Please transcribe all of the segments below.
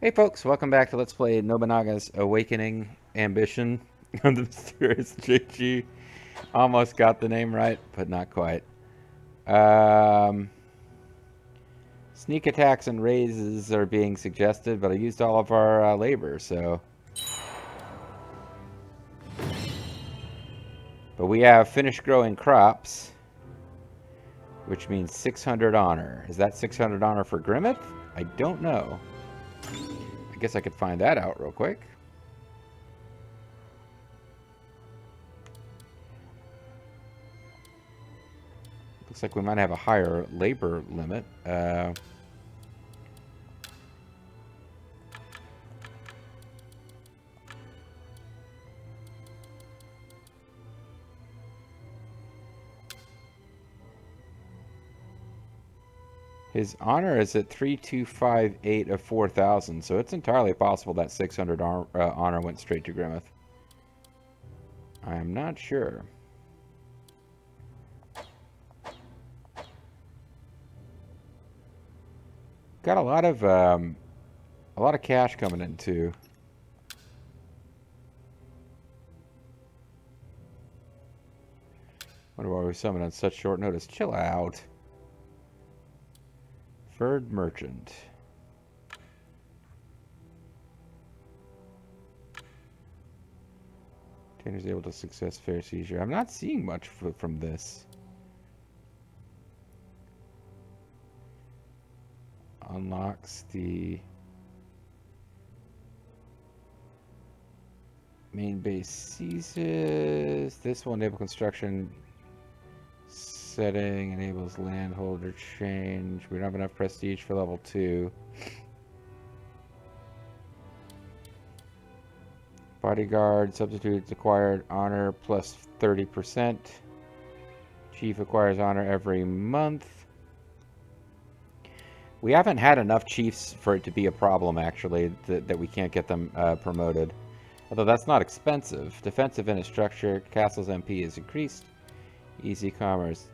Hey folks, welcome back to Let's Play Nobunaga's Awakening Ambition of the Mysterious JG. Almost got the name right, but not quite. Um, Sneak attacks and raises are being suggested, but I used all of our labor, so... But we have finished growing crops, which means 600 honor. Is that 600 honor for Grimmeth? I don't know. I guess I could find that out real quick. Looks like we might have a higher labor limit. His honor is at 3258 of 4,000, so it's entirely possible that 600 honor went straight to Grimmeth. I am not sure. Got a lot of cash coming in too. Wonder why we summoned on such short notice. Chill out. Furred Merchant. Tanner's able to success fair seizure. I'm not seeing much from this. Unlocks the main base seizes. This will enable construction. Setting enables landholder change. We don't have enough prestige for level 2. Bodyguard substitutes acquired honor plus 30%. Chief acquires honor every month. We haven't had enough chiefs for it to be a problem, actually, that we can't get them promoted. Although that's not expensive. Defensive infrastructure, castle's MP is increased. Easy commerce.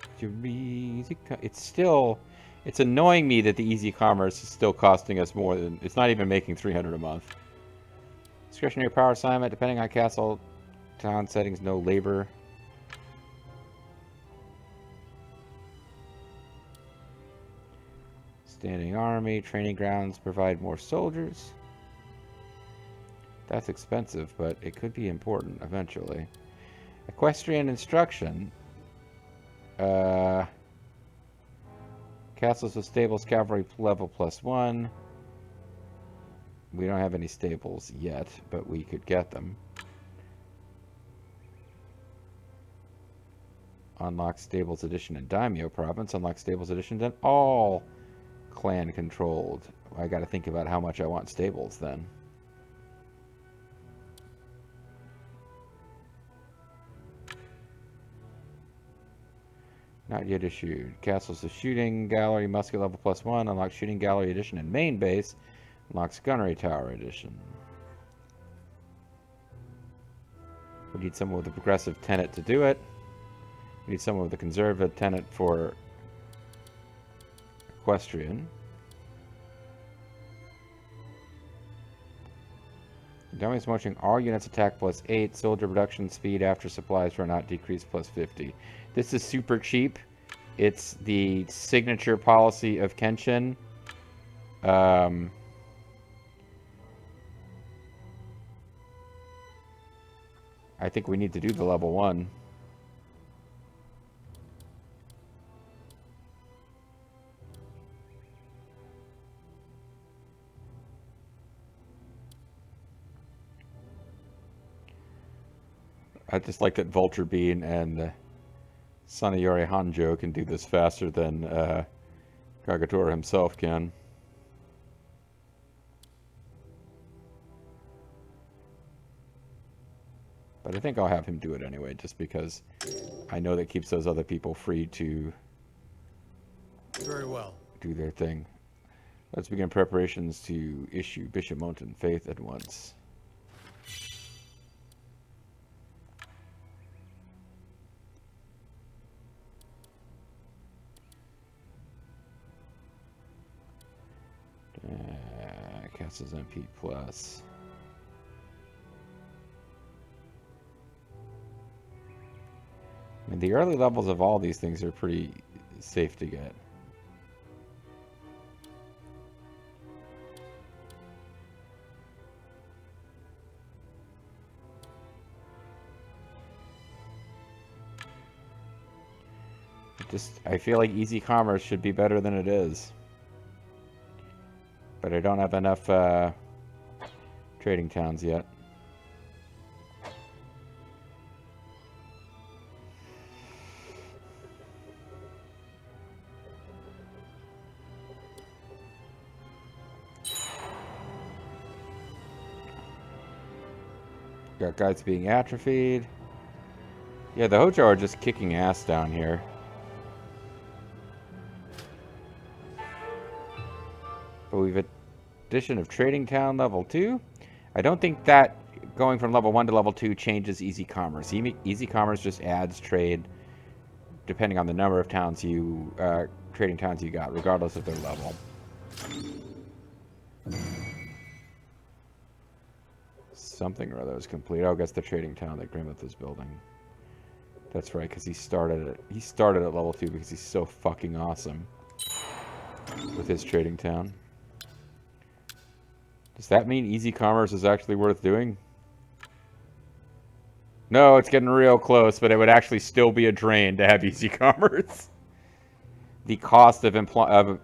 It's annoying me that the easy commerce is still costing us more than, it's not even making 300 a month. Discretionary power assignment, depending on castle town settings, no labor. Standing army, training grounds provide more soldiers. That's expensive, but it could be important eventually. Equestrian instruction. Castles with stables, cavalry level +1. We don't have any stables yet, but we could get them. Unlock stables edition in Daimyo province. Unlock stables edition in all clan controlled. I gotta think about how much I want stables then. Not yet issued. Castles of Shooting Gallery, Musket level +1. Unlock Shooting Gallery edition in main base. Unlocks Gunnery Tower edition. We need someone with a progressive tenet to do it. We need someone with a conservative tenet for equestrian. Dummies marching all units attack +8. Soldier reduction speed after supplies run out decrease +50. This is super cheap. It's the signature policy of Kenshin. I think we need to do the level 1. I just like that Vulture Bean and Sanayori Hōjō can do this faster than Kagatora himself can. But I think I'll have him do it anyway, just because I know that keeps those other people free to Very well. do their thing. Let's begin preparations to issue Bishop Mountain Faith at once. Castle's MP plus. I mean, the early levels of all these things are pretty safe to get. I feel like easy commerce should be better than it is. But I don't have enough trading towns yet. Got guys being atrophied. Yeah, the Hōjō are just kicking ass down here. But we've addition of trading town level 2. I don't think that going from level 1 to level 2 changes easy commerce. Easy commerce just adds trade depending on the number of towns you trading towns you got, regardless of their level. Something or other is complete. Oh, I guess the trading town that Grimmeth is building. That's right, because he started at level 2 because he's so fucking awesome with his trading town. Does that mean easy commerce is actually worth doing? No, it's getting real close, but it would actually still be a drain to have easy commerce. The cost of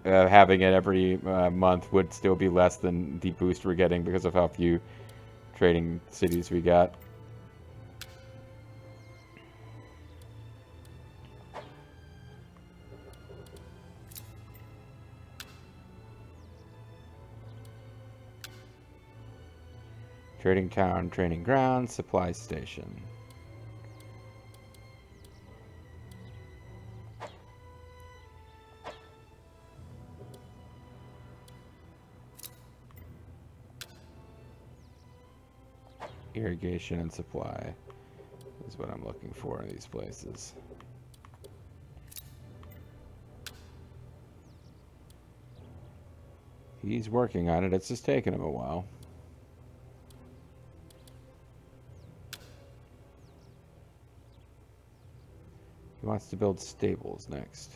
having it every month would still be less than the boost we're getting because of how few trading cities we got. Trading town, training ground, supply station. Irrigation and supply is what I'm looking for in these places. He's working on it. It's just taking him a while. He wants to build stables next.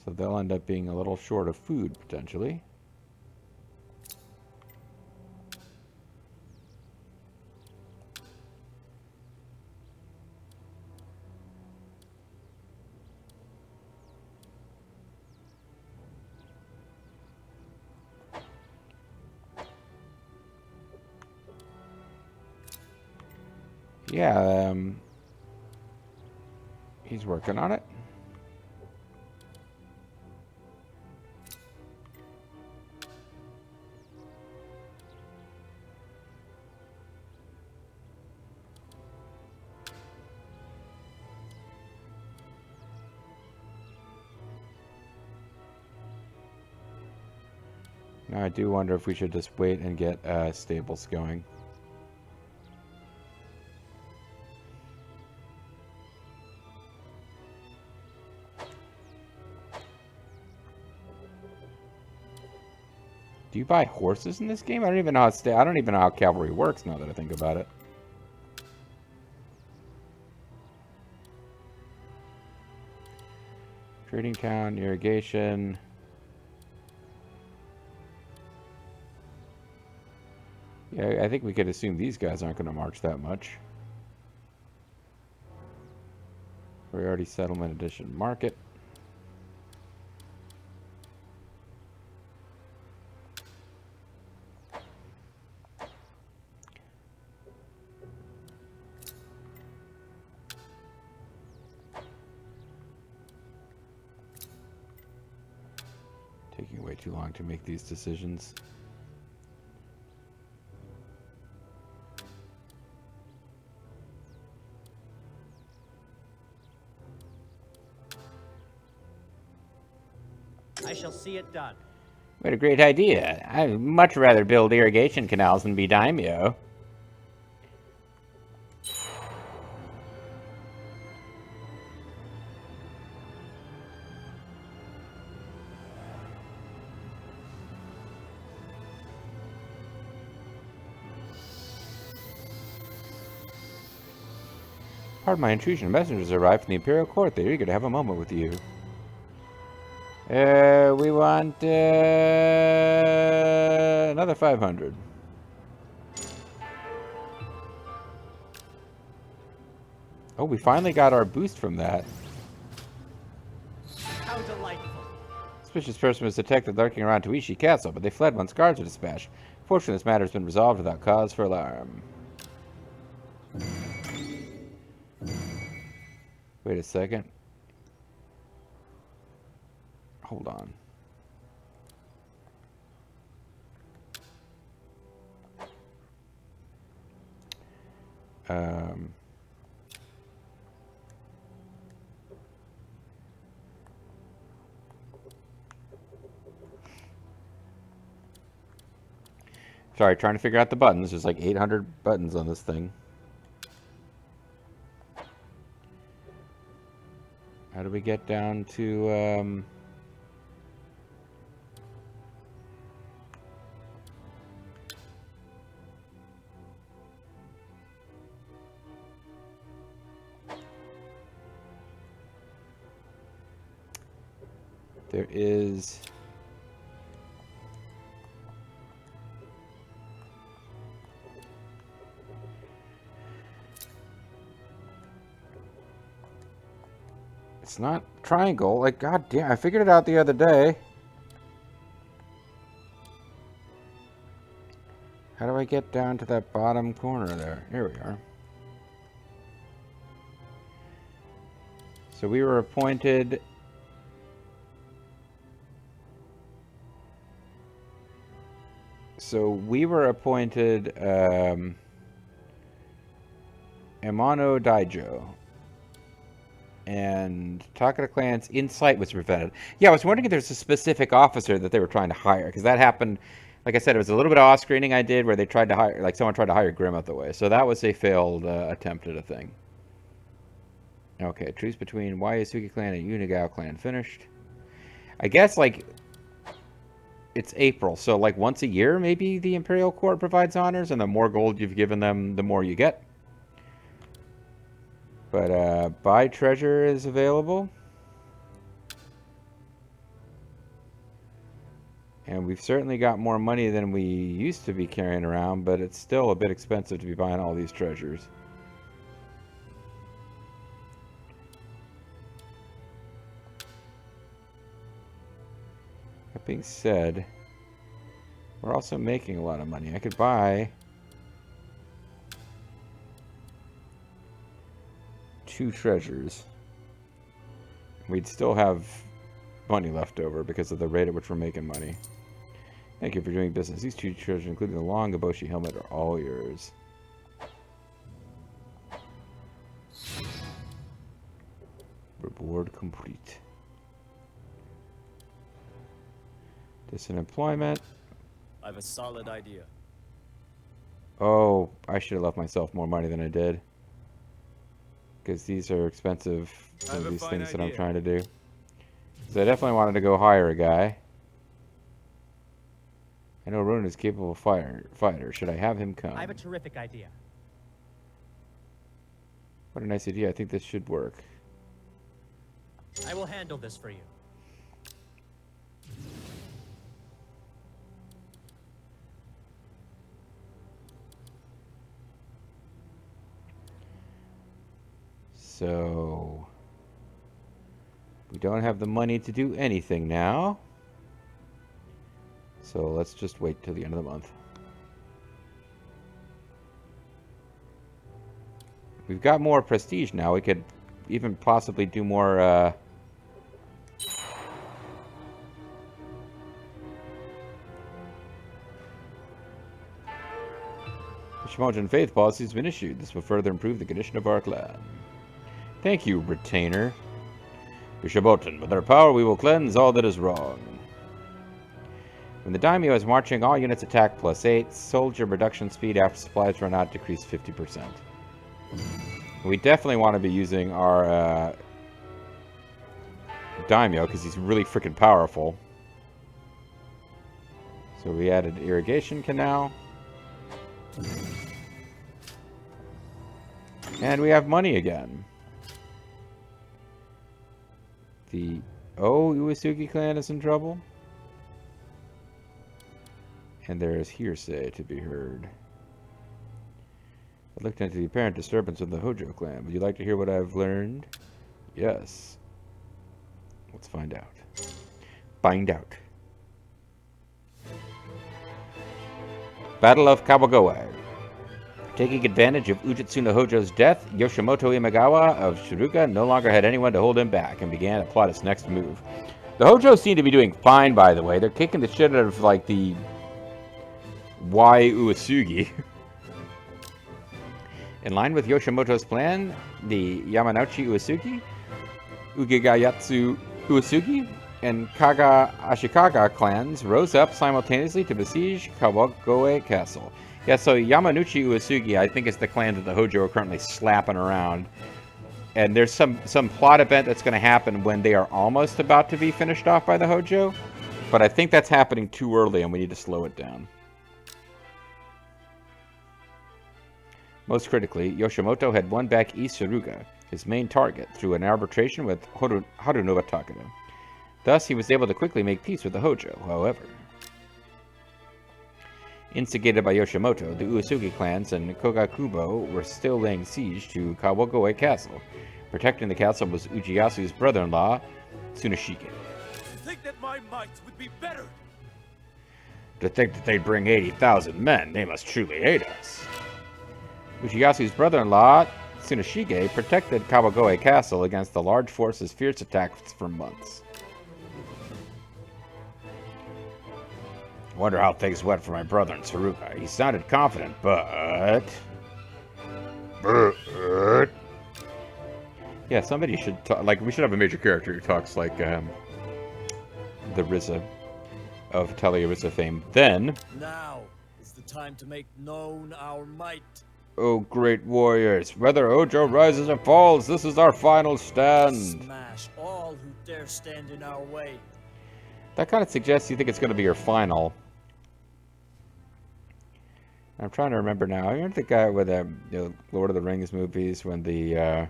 So they'll end up being a little short of food, potentially. Yeah, he's working on it. Now I do wonder if we should just wait and get stables going. Do you buy horses in this game? I don't even know how cavalry works now that I think about it. Trading town, irrigation. Yeah, I think we could assume these guys aren't going to march that much. Priority settlement edition market. Taking way too long to make these decisions. I shall see it done. What a great idea. I'd much rather build irrigation canals than be daimyo. Pardon my intrusion. Messengers arrived from the Imperial Court. They're eager to have a moment with you. We want another 500. Oh, we finally got our boost from that. How delightful. Suspicious person was detected lurking around Toishi Castle, but they fled once guards were dispatched. Fortunately, this matter has been resolved without cause for alarm. Wait a second. Hold on. Sorry, trying to figure out the buttons. There's like 800 buttons on this thing. How do we get down to, there is... It's not triangle. Like, god damn, I figured it out the other day. How do I get down to that bottom corner there? Here we are. So we were appointed... Amano Daijo. And Takara Clan's insight was prevented. Yeah, I was wondering if there's a specific officer that they were trying to hire, because that happened, like I said, it was a little bit of off-screening I did where they tried to hire, like someone tried to hire Grimm out the way. So that was a failed attempt at a thing. Okay, truce between Uesugi clan and Uesugi clan finished. I guess, like, it's April, so like once a year maybe the Imperial Court provides honors, and the more gold you've given them, the more you get. But buy treasure is available. And we've certainly got more money than we used to be carrying around, but it's still a bit expensive to be buying all these treasures. That being said, we're also making a lot of money. I could buy 2 treasures. We'd still have money left over because of the rate at which we're making money. Thank you for doing business. These 2 treasures, including the long Eboshi helmet, are all yours. Reward complete. Distant employment. I have a solid idea. Oh, I should have left myself more money than I did. Because these are expensive, some of these things that I'm trying to do. So I definitely wanted to go hire a guy. I know Ronan is capable fighter. Should I have him come? I have a terrific idea. What a nice idea. I think this should work. I will handle this for you. So we don't have the money to do anything now. So let's just wait till the end of the month. We've got more prestige now. We could even possibly do more Shimogen faith policy has been issued. This will further improve the condition of our clan. Thank you, retainer. Bishoboten, with our power we will cleanse all that is wrong. When the daimyo is marching, all units attack +8. Soldier reduction speed after supplies run out decreased 50%. We definitely want to be using our daimyo because he's really freaking powerful. So we added irrigation canal. And we have money again. The Uesugi clan is in trouble. And there is hearsay to be heard. I looked into the apparent disturbance of the Hōjō clan. Would you like to hear what I've learned? Yes. Let's find out. Find out. Battle of Kawagoe. Taking advantage of Ujitsuna Hōjō's death, Yoshimoto Imagawa of Shiruka no longer had anyone to hold him back and began to plot his next move. The Hōjō seem to be doing fine, by the way. They're kicking the shit out of, like, the Uesugi. In line with Yoshimoto's plan, the Yamanouchi Uesugi, Ugigayatsu Uesugi, and Kaga Ashikaga clans rose up simultaneously to besiege Kawagoe Castle. Yeah, so Yamanouchi Uesugi, I think, is the clan that the Hōjō are currently slapping around. And there's some plot event that's going to happen when they are almost about to be finished off by the Hōjō. But I think that's happening too early, and we need to slow it down. Most critically, Yoshimoto had won back East Shiruga, his main target, through an arbitration with Harunobu Takeda. Thus, he was able to quickly make peace with the Hōjō, however. Instigated by Yoshimoto, the Uesugi clans and Kogakubo were still laying siege to Kawagoe Castle. Protecting the castle was Ujiyasu's brother-in-law, Tsuneshige. To think that my might would be better! To think that they'd bring 80,000 men, they must truly hate us. Ujiyasu's brother-in-law, Tsuneshige, protected Kawagoe Castle against the large force's fierce attacks for months. Wonder how things went for my brother in Tsuruga. He sounded confident, but... Yeah, somebody should talk... Like, we should have a major character who talks like, the Riza of Taliarisa fame. Then... Now is the time to make known our might. Oh, great warriors, whether Hōjō rises or falls, this is our final stand. Smash all who dare stand in our way. That kind of suggests you think it's going to be your final. I'm trying to remember now. I remember the guy with the Lord of the Rings movies when the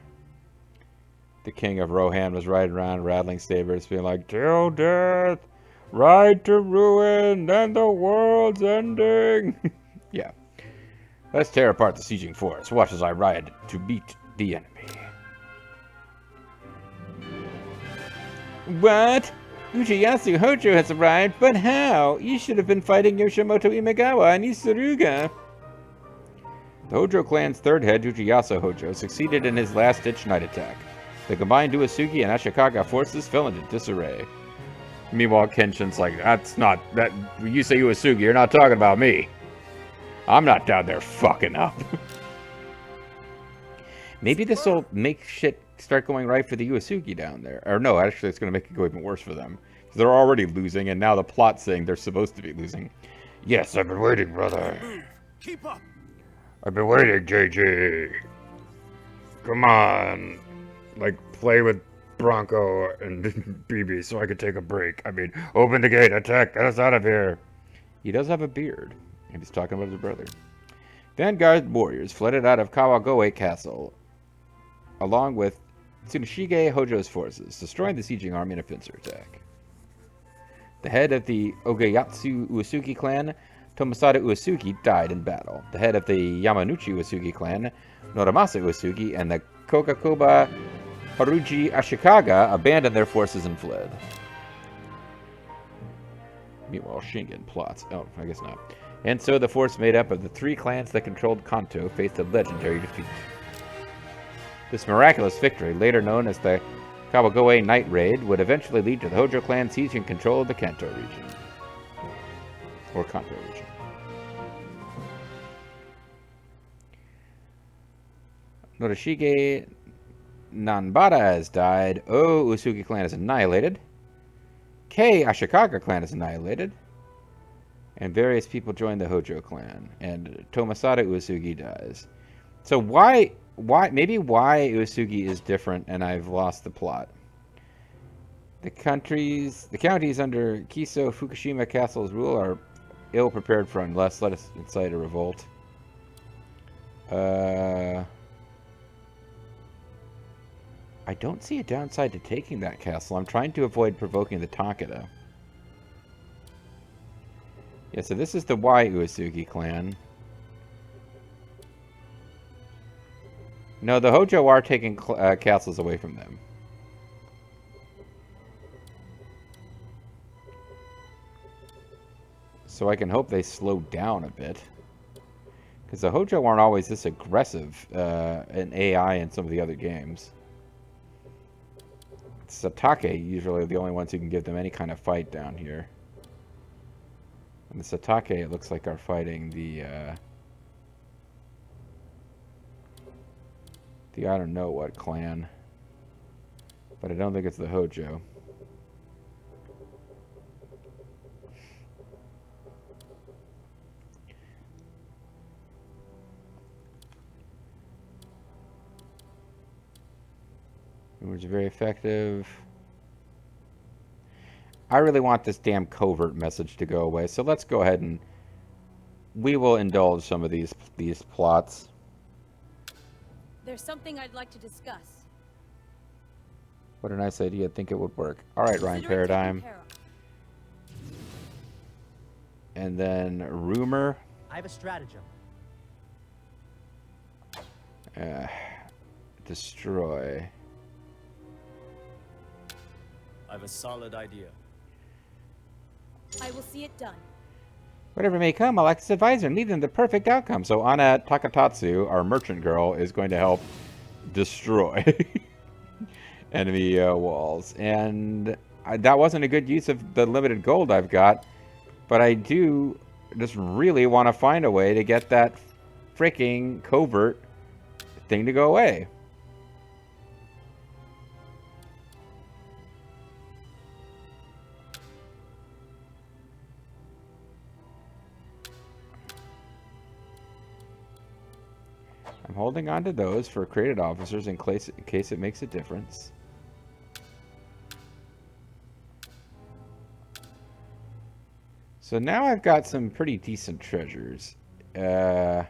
king of Rohan was riding around rattling sabers, being like, "Till death, ride to ruin, then the world's ending." Yeah. Let's tear apart the sieging force. Watch as I ride to beat the enemy. What? Uchiyasu Hōjō has arrived, but how? You should have been fighting Yoshimoto Imagawa and Isuruga. The Hōjō clan's third head, Uchiyasu Hōjō, succeeded in his last-ditch night attack. The combined Uesugi and Ashikaga forces fell into disarray. Meanwhile, Kenshin's like, that's not... that. You say Uesugi, you're not talking about me. I'm not down there fucking up. Maybe this will make shit start going right for the Uesugi down there. Or no, actually it's going to make it go even worse for them. They're already losing, and now the plot's saying they're supposed to be losing. Yes, I've been waiting, brother. Keep up. I've been waiting, JJ. Come on. Like, play with Bronco and BB so I can take a break. I mean, open the gate, attack, get us out of here. He does have a beard. And he's talking about his brother. Vanguard warriors flooded out of Kawagoe Castle, along with Tsuneshige Hōjō's forces, destroying the sieging army in a pincer attack. The head of the Ogayatsu Uesugi clan, Tomasada Uesugi, died in battle. The head of the Yamanouchi Uesugi clan, Noramasa Uesugi, and the Kogakuba Haruji Ashikaga abandoned their forces and fled. Meanwhile, Shingen plots. Oh, I guess not. And so the force made up of the three clans that controlled Kanto faced a legendary defeat. This miraculous victory, later known as the Kawagoe Night Raid, would eventually lead to the Hōjō clan seizing control of the Kanto region. Or Kanto region. Norishige Nanbara has died. O Uesugi clan is annihilated. K Ashikaga clan is annihilated. And various people join the Hōjō clan. And Tomasada Uesugi dies. So maybe why Uesugi is different, and I've lost the plot. The counties under Kiso Fukushima Castle's rule are ill prepared for unless let us incite a revolt. I don't see a downside to taking that castle. I'm trying to avoid provoking the Takeda. Yeah, so this is the Y Uesugi clan. No, the Hōjō are taking castles away from them. So I can hope they slow down a bit. Because the Hōjō aren't always this aggressive in AI in some of the other games. Satake usually are the only ones who can give them any kind of fight down here. And the Satake, it looks like, are fighting the I don't know what clan. But I don't think it's the Hōjō. Which is very effective. I really want this damn covert message to go away, so let's go ahead and we will indulge some of these plots. There's something I'd like to discuss. What a nice idea. I think it would work. All right, Ryan Consider it taken Paradigm. care of. And then Rumor. I have a stratagem. Destroy. I have a solid idea. I will see it done. Whatever may come, I'll act as advisor and lead them to the perfect outcome. So Anna Takatatsu, our merchant girl, is going to help destroy enemy walls. And that wasn't a good use of the limited gold I've got. But I do just really want to find a way to get that freaking covert thing to go away. I'm holding on to those for created officers in case it makes a difference. So now I've got some pretty decent treasures. Long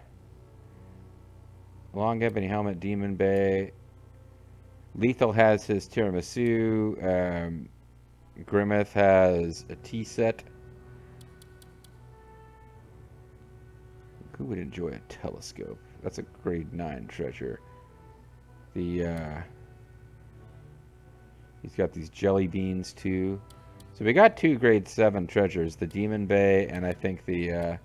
Ebony Helmet, Demon Bay. Lethal has his tiramisu. Grimmeth has a tea set. Who would enjoy a telescope? That's a grade 9 treasure. He's got these jelly beans too. So we got 2 grade 7 treasures, the Demon Bay and I think the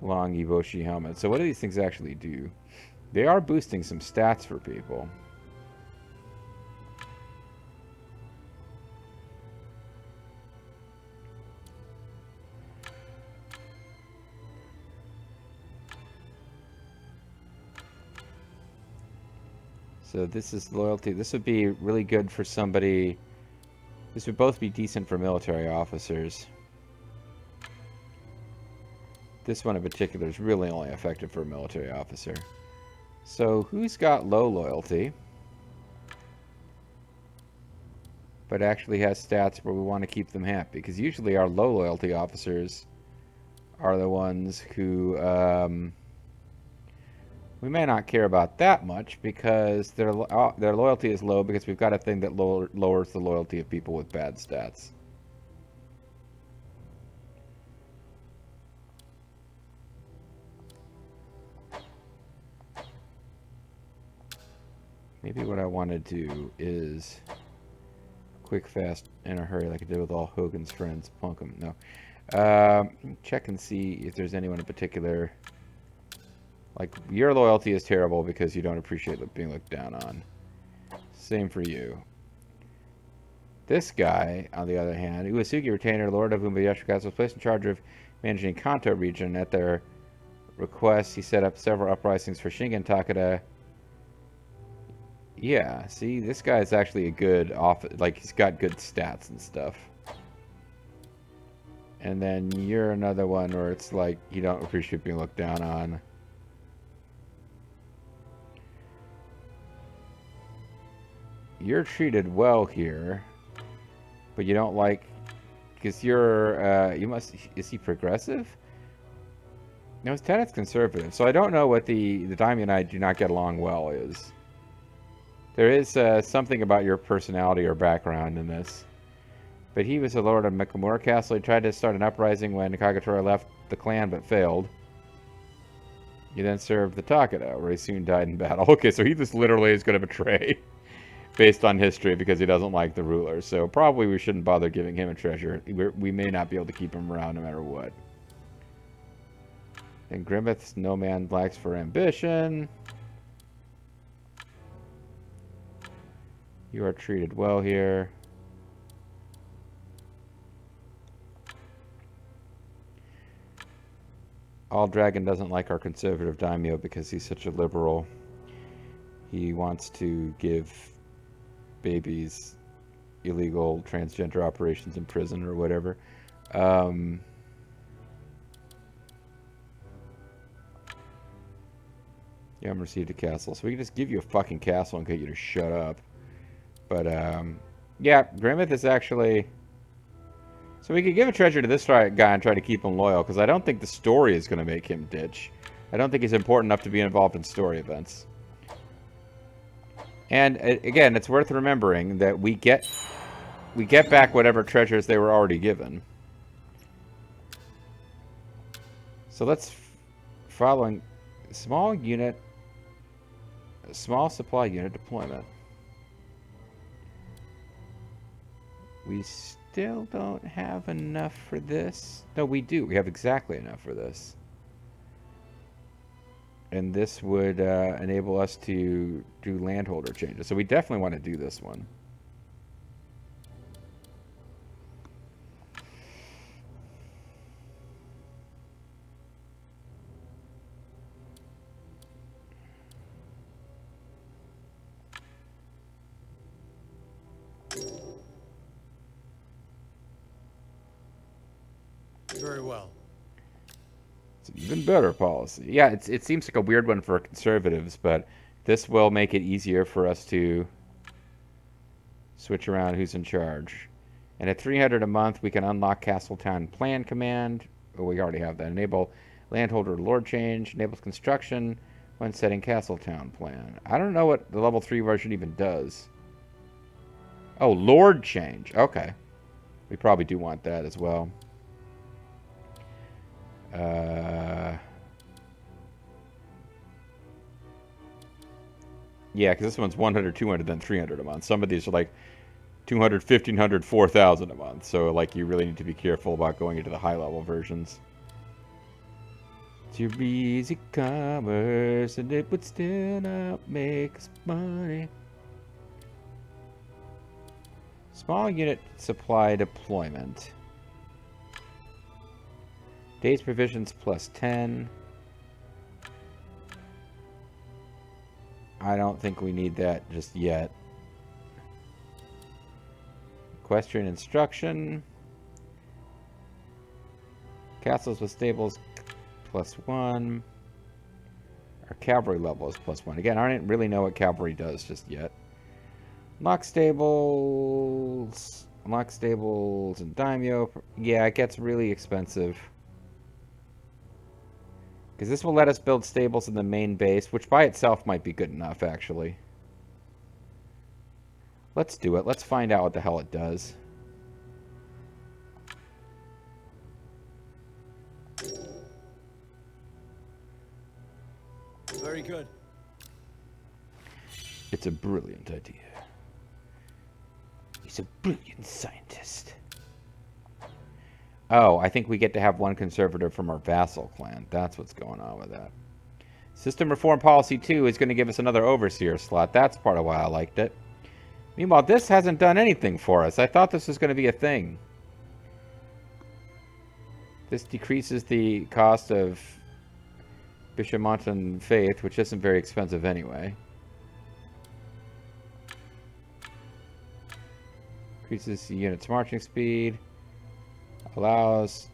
Long Eboshi helmet. So what do these things actually do? They are boosting some stats for people. So this is loyalty. This would be really good for somebody. This would both be decent for military officers. This one in particular is really only effective for a military officer. So who's got low loyalty, but actually has stats where we want to keep them happy? Because usually our low loyalty officers are the ones who we may not care about that much because their loyalty is low because we've got a thing that lowers the loyalty of people with bad stats. Maybe what I want to do is quick, fast, in a hurry like I did with all Hogan's friends. Punk them. No. Check and see if there's anyone in particular. Like, your loyalty is terrible because you don't appreciate being looked down on. Same for you. This guy, on the other hand, Uesugi retainer, Lord of Umbayashikas, was placed in charge of managing Kanto region. At their request, he set up several uprisings for Shingen Takeda. Yeah, see, this guy is actually a good like, he's got good stats and stuff. And then you're another one where it's like you don't appreciate being looked down on. You're treated well here, but you don't like, because you're, is he progressive? No, his tenant's conservative, so I don't know what the Daimyo and I do not get along well is. There is something about your personality or background in this. But he was a lord of Mikamura Castle. He tried to start an uprising when Kagetora left the clan but failed. He then served the Takeda, where he soon died in battle. Okay, so he just literally is going to betray based on history because he doesn't like the ruler. So probably we shouldn't bother giving him a treasure. We may not be able to keep him around no matter what. And Grimmeth's no man lacks for ambition. You are treated well here. All Dragon doesn't like our conservative daimyo because he's such a liberal. He wants to give babies illegal transgender operations in prison or whatever. You haven't received a castle, so we can just give you a fucking castle and get you to shut up. But, yeah, Grimmeth is actually... So we could give a treasure to this guy and try to keep him loyal, because I don't think the story is going to make him ditch. I don't think he's important enough to be involved in story events. And, again, it's worth remembering that we get back whatever treasures they were already given. So let's... Following... Small supply unit deployment. We still don't have enough for this. No, we do. We have exactly enough for this. And this would enable us to do landholder changes. So we definitely want to do this one. Very well. It's an even better policy. Yeah, it seems like a weird one for conservatives, but this will make it easier for us to switch around who's in charge. And at 300 a month, we can unlock Castletown Plan Command. Oh, we already have that. Enable Landholder Lord Change. Enables construction when setting Castletown Plan. I don't know what the level 3 version even does. Oh, Lord Change. Okay. We probably do want that as well. Yeah, because this one's 100, 200, then 300 a month. Some of these are like 200, 1,500, 4,000 a month. So, like, you really need to be careful about going into the high-level versions. It's your easy commerce, and it would still not make us money. Small unit supply deployment. Days provisions plus 10. I don't think we need that just yet. Equestrian instruction. Castles with stables plus 1. Our cavalry level is plus 1. Again, I don't really know what cavalry does just yet. Lock stables and daimyo. Yeah, it gets really expensive. Because this will let us build stables in the main base, which by itself might be good enough, actually. Let's do it. Let's find out what the hell it does. Very good. It's a brilliant idea. He's a brilliant scientist. Oh, I think we get to have one conservative from our vassal clan. That's what's going on with that. System Reform Policy 2 is going to give us another overseer slot. That's part of why I liked it. Meanwhile, this hasn't done anything for us. I thought this was going to be a thing. This decreases the cost of Bishamontan Faith, which isn't very expensive anyway. Increases the unit's marching speed. Allows...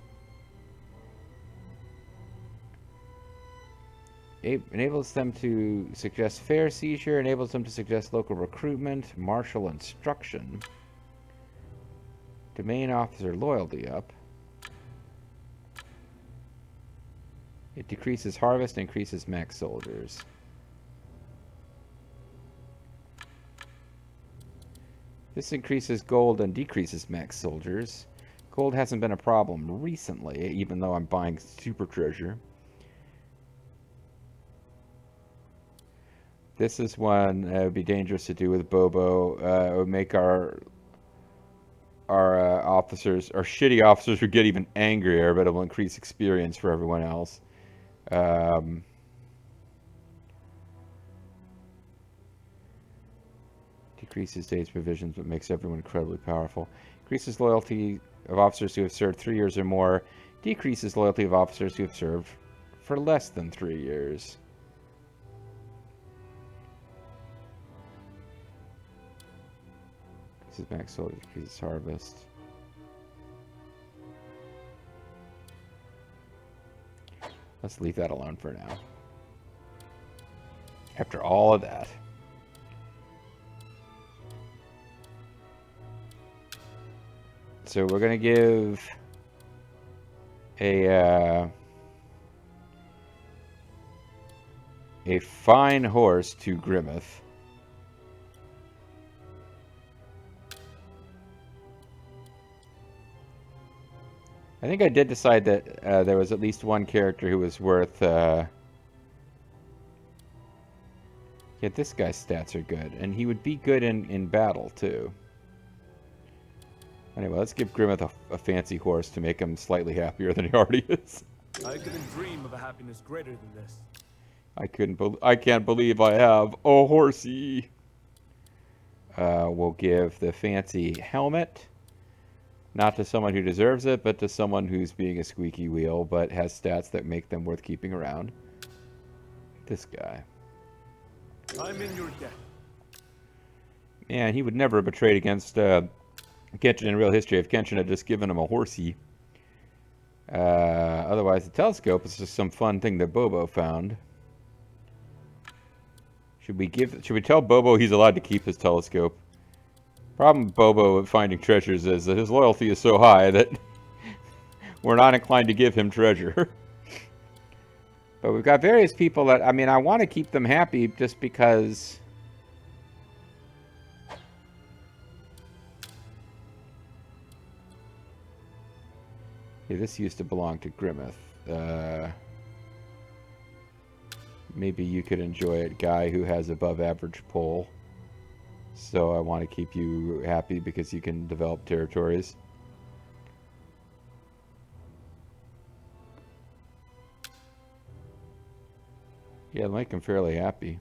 Enables them to suggest fair seizure. Enables them to suggest local recruitment. Martial instruction. Domain officer loyalty up. It decreases harvest and increases max soldiers. This increases gold and decreases max soldiers. Gold hasn't been a problem recently, even though I'm buying super treasure. This is one it would be dangerous to do with Bobo. It would make our officers, our shitty officers, would get even angrier, but it will increase experience for everyone else. Decreases days provisions, but makes everyone incredibly powerful. Increases loyalty of officers who have served 3 years or more. Decreases loyalty of officers who have served for less than 3 years. Increases max soldier, decreases harvest. Let's leave that alone for now. After all of that. So we're going to give a fine horse to Grimmeth. I think I did decide that there was at least one character who was worth... Yeah, this guy's stats are good. And he would be good in battle, too. Anyway, let's give Grimmeth a fancy horse to make him slightly happier than he already is. I couldn't dream of a happiness greater than this. I can't believe I have a horsey. We'll give the fancy helmet. Not to someone who deserves it, but to someone who's being a squeaky wheel, but has stats that make them worth keeping around. This guy. I'm in your debt. Man, he would never have betrayed against Kenshin in real history if Kenshin had just given him a horsey. Otherwise, the telescope is just some fun thing that Bobo found. Should we tell Bobo he's allowed to keep his telescope? Problem with Bobo with finding treasures is that his loyalty is so high that we're not inclined to give him treasure. But we've got various people that, I mean, I want to keep them happy just because... Yeah, this used to belong to Grimmeth. Maybe you could enjoy it, guy who has above average pull. So I want to keep you happy because you can develop territories. Yeah, make him fairly happy.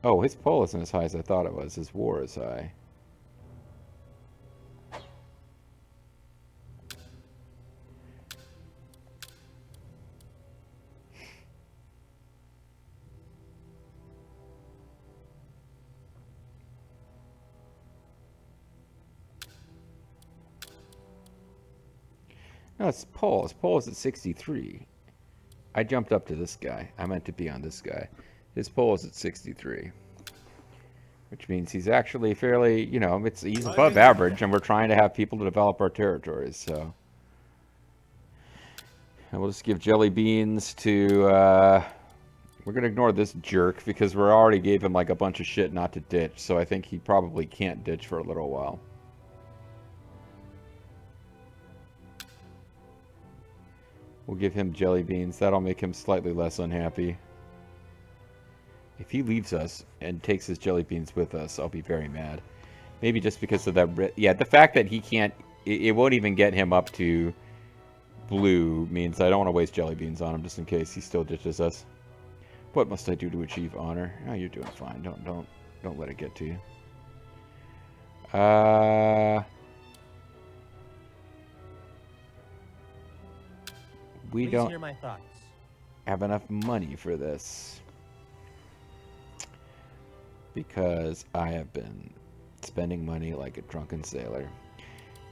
Oh, his pull isn't as high as I thought it was. His war is high. No, it's Paul. His poll is at 63. I jumped up to this guy. I meant to be on this guy. His poll is at 63. Which means he's actually fairly, you know, he's above average, and we're trying to have people to develop our territories, so. And we'll just give jelly beans to, we're going to ignore this jerk, because we already gave him, like, a bunch of shit not to ditch, so I think he probably can't ditch for a little while. We'll give him jelly beans. That'll make him slightly less unhappy. If he leaves us and takes his jelly beans with us, I'll be very mad. Maybe just because of that... Yeah, the fact that he can't... It won't even get him up to blue means I don't want to waste jelly beans on him just in case he still ditches us. What must I do to achieve honor? Oh, you're doing fine. Don't let it get to you. We Please don't hear my thoughts. have enough money for this. Because I have been spending money like a drunken sailor.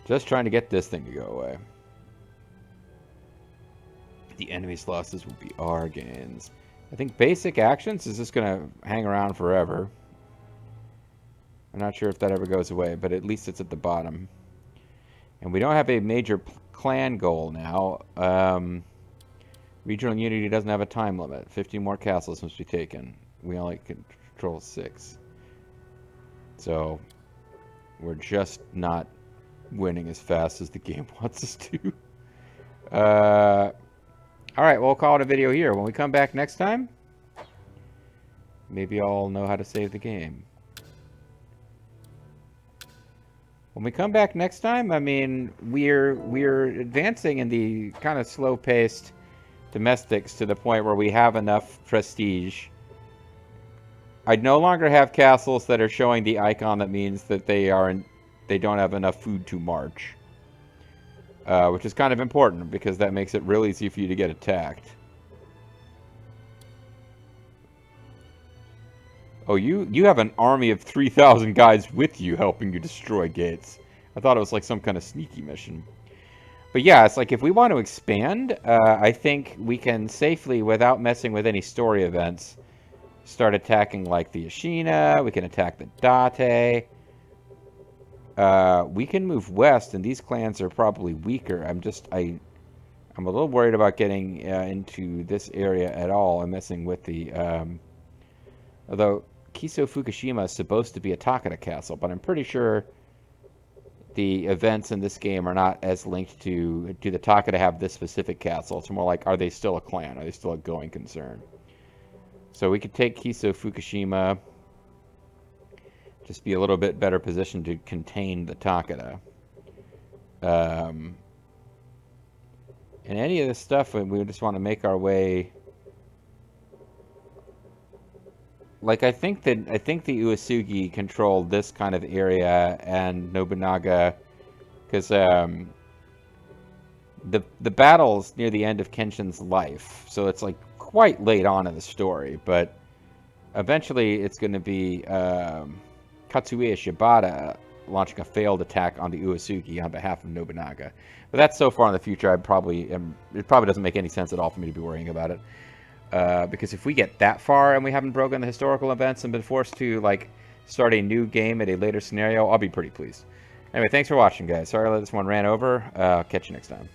Just trying to get this thing to go away. The enemy's losses will be our gains. I think basic actions is just going to hang around forever. I'm not sure if that ever goes away, but at least it's at the bottom. And we don't have a major clan goal now. Regional unity doesn't have a time limit. 50 more castles must be taken. We only control 6. So we're just not winning as fast as the game wants us to. Alright, we'll call it a video here. When we come back next time, maybe I'll know how to save the game. When we come back next time, I mean, we're advancing in the kind of slow-paced domestics to the point where we have enough prestige. I'd no longer have castles that are showing the icon that means that they don't have enough food to march. Which is kind of important because that makes it real easy for you to get attacked. Oh, you have an army of 3,000 guys with you helping you destroy gates. I thought it was like some kind of sneaky mission. But yeah, it's like if we want to expand, I think we can safely, without messing with any story events, start attacking like the Ashina. We can attack the Date. We can move west, and these clans are probably weaker. I'm a little worried about getting into this area at all and messing with the... although Kiso Fukushima is supposed to be a Takeda castle, but I'm pretty sure the events in this game are not as linked to do the Takeda have this specific castle. It's more like, are they still a clan? Are they still a going concern? So we could take Kiso Fukushima, just be a little bit better positioned to contain the Takeda. And any of this stuff, we just want to make our way. Like I think the Uesugi controlled this kind of area, and Nobunaga, because the battle's near the end of Kenshin's life, so it's like quite late on in the story. But eventually, it's going to be Katsuie Shibata launching a failed attack on the Uesugi on behalf of Nobunaga. But that's so far in the future, it probably doesn't make any sense at all for me to be worrying about it. Because if we get that far and we haven't broken the historical events and been forced to like start a new game at a later scenario, I'll be pretty pleased. Anyway, thanks for watching, guys. Sorry I let this one ran over. Catch you next time.